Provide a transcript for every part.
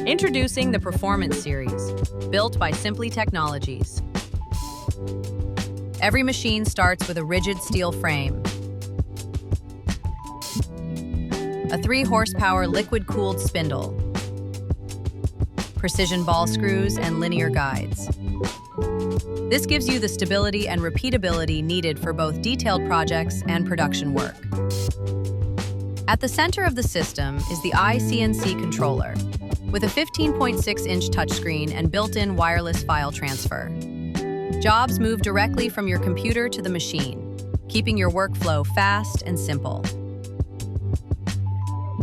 Introducing the Performance Series, built by Simply Technologies. Every machine starts with a rigid steel frame, a 3-horsepower liquid-cooled spindle, precision ball screws, and linear guides. This gives you the stability and repeatability needed for both detailed projects and production work. At the center of the system is the iCNC controller, with a 15.6-inch touchscreen and built-in wireless file transfer. Jobs move directly from your computer to the machine, keeping your workflow fast and simple.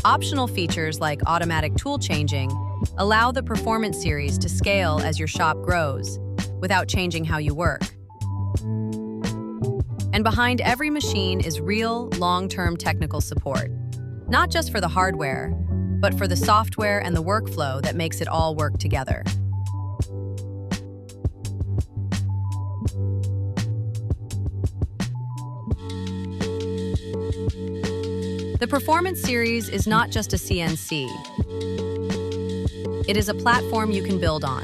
Optional features like automatic tool changing allow the Performance Series to scale as your shop grows, without changing how you work. And behind every machine is real, long-term technical support, not just for the hardware, but for the software and the workflow that makes it all work together. The Performance Series is not just a CNC. It is a platform you can build on.